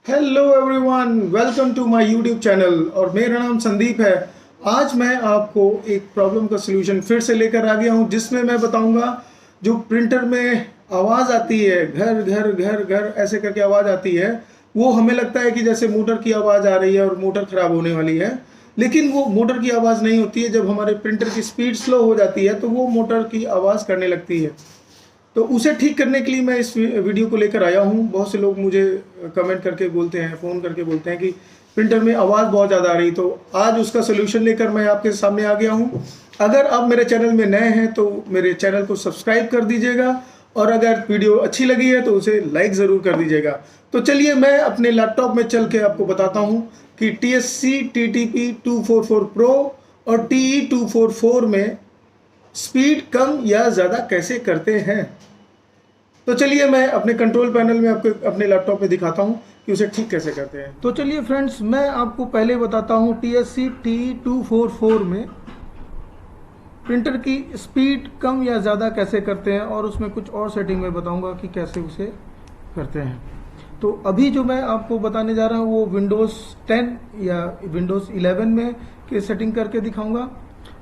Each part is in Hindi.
Hello everyone, welcome to my YouTube channel और मेरा नाम संदीप है। आज मैं आपको एक प्रॉब्लम का सलूशन फिर से लेकर आ गया हूं, जिसमें मैं बताऊंगा जो प्रिंटर में आवाज़ आती है, घर घर घर घर ऐसे करके आवाज़ आती है, वो हमें लगता है कि जैसे मोटर की आवाज़ आ रही है और मोटर ख़राब होने वाली है, लेकिन वो मोटर की आवाज़ नहीं होती है। जब हमारे प्रिंटर की स्पीड स्लो हो जाती है तो वो मोटर की आवाज़ करने लगती है। तो उसे ठीक करने के लिए मैं इस वीडियो को लेकर आया हूँ। बहुत से लोग मुझे कमेंट करके बोलते हैं, फ़ोन करके बोलते हैं कि प्रिंटर में आवाज़ बहुत ज़्यादा आ रही, तो आज उसका सोल्यूशन लेकर मैं आपके सामने आ गया हूँ। अगर आप मेरे चैनल में नए हैं तो मेरे चैनल को सब्सक्राइब कर दीजिएगा, और अगर वीडियो अच्छी लगी है तो उसे लाइक ज़रूर कर दीजिएगा। तो चलिए मैं अपने लैपटॉप में चल के आपको बताता हूँ कि TSC TTP 244 Pro और TE 244 में स्पीड कम या ज़्यादा कैसे करते हैं। तो चलिए मैं अपने कंट्रोल पैनल में आपको अपने लैपटॉप में दिखाता हूं कि उसे ठीक कैसे करते हैं। तो चलिए फ्रेंड्स, मैं आपको पहले बताता हूं TSC TE 244 में प्रिंटर की स्पीड कम या ज़्यादा कैसे करते हैं, और उसमें कुछ और सेटिंग में बताऊंगा कि कैसे उसे करते हैं। तो अभी जो मैं आपको बताने जा रहा हूँ वो विंडोज़ 10 या विंडोज़ 11 में की सेटिंग करके दिखाऊंगा,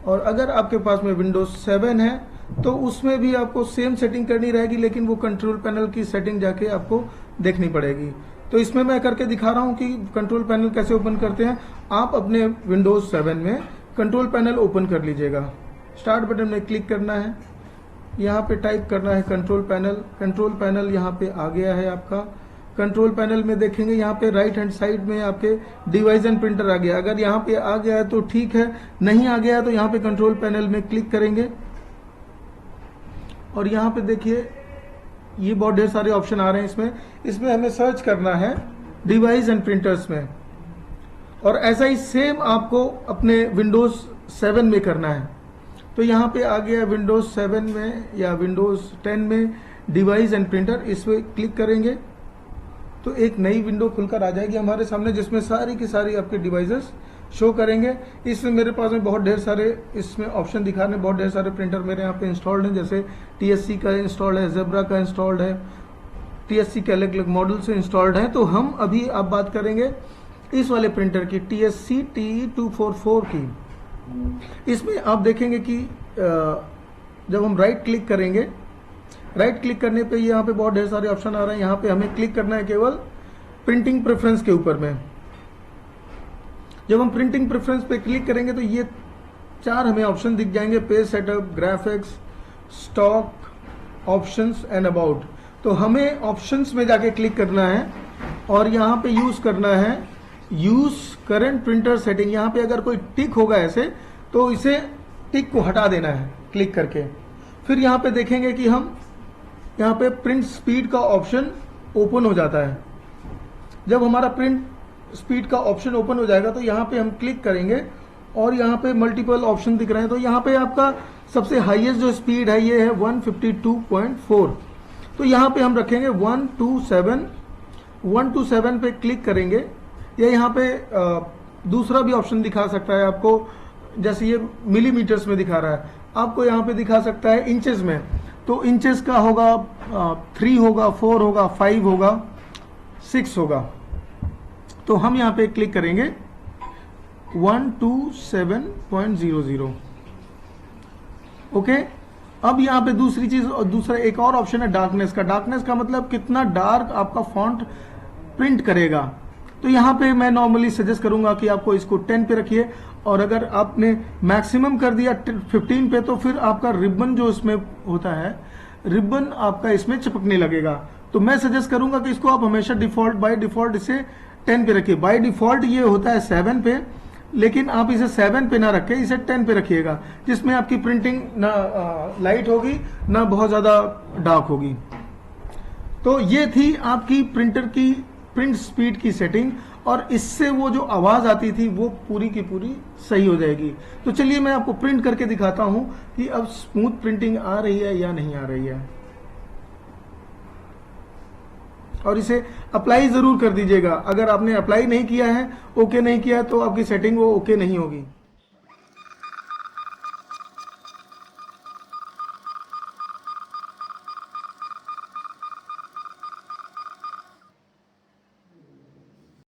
और अगर आपके पास में विंडोज़ 7 है तो उसमें भी आपको सेम सेटिंग करनी रहेगी, लेकिन वो कंट्रोल पैनल की सेटिंग जाके आपको देखनी पड़ेगी। तो इसमें मैं करके दिखा रहा हूँ कि कंट्रोल पैनल कैसे ओपन करते हैं। आप अपने विंडोज़ 7 में कंट्रोल पैनल ओपन कर लीजिएगा। स्टार्ट बटन में क्लिक करना है, यहाँ पे टाइप करना है कंट्रोल पैनल। कंट्रोल पैनल यहाँ पे आ गया है आपका। कंट्रोल पैनल में देखेंगे यहाँ पे राइट हैंड साइड में आपके डिवाइस एंड प्रिंटर आ गया। अगर यहाँ पे आ गया है तो ठीक है, नहीं आ गया है तो यहाँ पे कंट्रोल पैनल में क्लिक करेंगे, और यहाँ पे देखिए ये बहुत ढेर सारे ऑप्शन आ रहे हैं। इसमें हमें सर्च करना है डिवाइस एंड प्रिंटर्स में, और ऐसा ही सेम आपको अपने विंडोज़ 7 में करना है। तो यहाँ पे आ गया विंडोज़ 7 में या विंडोज़ 10 में डिवाइस एंड प्रिंटर, इस पर क्लिक करेंगे तो एक नई विंडो खुलकर आ जाएगी हमारे सामने, जिसमें सारी की सारी आपके डिवाइसेस शो करेंगे। इसमें मेरे पास में बहुत ढेर सारे इसमें ऑप्शन दिखा रहे हैं, बहुत ढेर सारे प्रिंटर मेरे यहाँ पे इंस्टॉल्ड हैं। जैसे TSC का इंस्टॉल्ड है, ज़ेब्रा का इंस्टॉल्ड है, TSC के अलग अलग मॉडल से इंस्टॉल्ड है। तो हम अभी आप बात करेंगे इस वाले प्रिंटर की, TSC TE 244 की। इसमें आप देखेंगे कि जब हम राइट क्लिक करेंगे, राइट क्लिक करने पे यहाँ पे बहुत ढेर सारे ऑप्शन आ रहे हैं। यहाँ पे हमें क्लिक करना है केवल प्रिंटिंग प्रेफरेंस के ऊपर में। जब हम प्रिंटिंग प्रेफरेंस पे क्लिक करेंगे तो ये 4 हमें ऑप्शन दिख जाएंगे: page setup, graphics, stock, options and about. तो हमें ऑप्शंस में जाके क्लिक करना है, और यहाँ पे यूज करना है यूज करंट प्रिंटर सेटिंग। यहाँ पे अगर कोई टिक होगा ऐसे तो इसे टिक को हटा देना है क्लिक करके। फिर यहाँ पे देखेंगे कि हम यहाँ पे प्रिंट स्पीड का ऑप्शन ओपन हो जाता है। जब हमारा प्रिंट स्पीड का ऑप्शन ओपन हो जाएगा तो यहाँ पे हम क्लिक करेंगे, और यहाँ पे मल्टीपल ऑप्शन दिख रहे हैं। तो यहाँ पे आपका सबसे हाईएस्ट जो स्पीड है ये है 152.4। तो यहाँ पे हम रखेंगे 127 पे क्लिक करेंगे। या यहाँ पे दूसरा भी ऑप्शन दिखा सकता है आपको, जैसे ये मिलीमीटर्स में दिखा रहा है, आपको यहाँ पे दिखा सकता है इंचेस में। तो इंचेस का होगा 3 होगा, 4 होगा, 5 होगा, 6 होगा। तो हम यहाँ पे क्लिक करेंगे 127.00। ओके, अब यहाँ पे दूसरी चीज, दूसरा एक और ऑप्शन है डार्कनेस का। डार्कनेस का मतलब कितना डार्क आपका फॉन्ट प्रिंट करेगा। तो यहाँ पे मैं नॉर्मली सजेस्ट करूंगा कि आपको इसको 10 पे रखिए, और अगर आपने मैक्सिमम कर दिया 15 पे तो फिर आपका रिबन जो इसमें होता है, रिबन आपका इसमें चिपकने लगेगा। तो मैं सजेस्ट करूंगा कि इसको आप हमेशा बाय डिफॉल्ट इसे 10 पे रखिए। बाय डिफॉल्ट ये होता है 7 पे, लेकिन आप इसे 7 पे ना रखें, इसे 10 पे रखिएगा, जिसमें आपकी प्रिंटिंग ना लाइट होगी ना बहुत ज़्यादा डार्क होगी। तो ये थी आपकी प्रिंटर की प्रिंट स्पीड की सेटिंग, और इससे वो जो आवाज़ आती थी वो पूरी की पूरी सही हो जाएगी। तो चलिए मैं आपको प्रिंट करके दिखाता हूँ कि अब स्मूथ प्रिंटिंग आ रही है या नहीं आ रही है। और इसे अप्लाई ज़रूर कर दीजिएगा। अगर आपने अप्लाई नहीं किया है, ओके नहीं किया है, तो आपकी सेटिंग वो ओके नहीं होगी।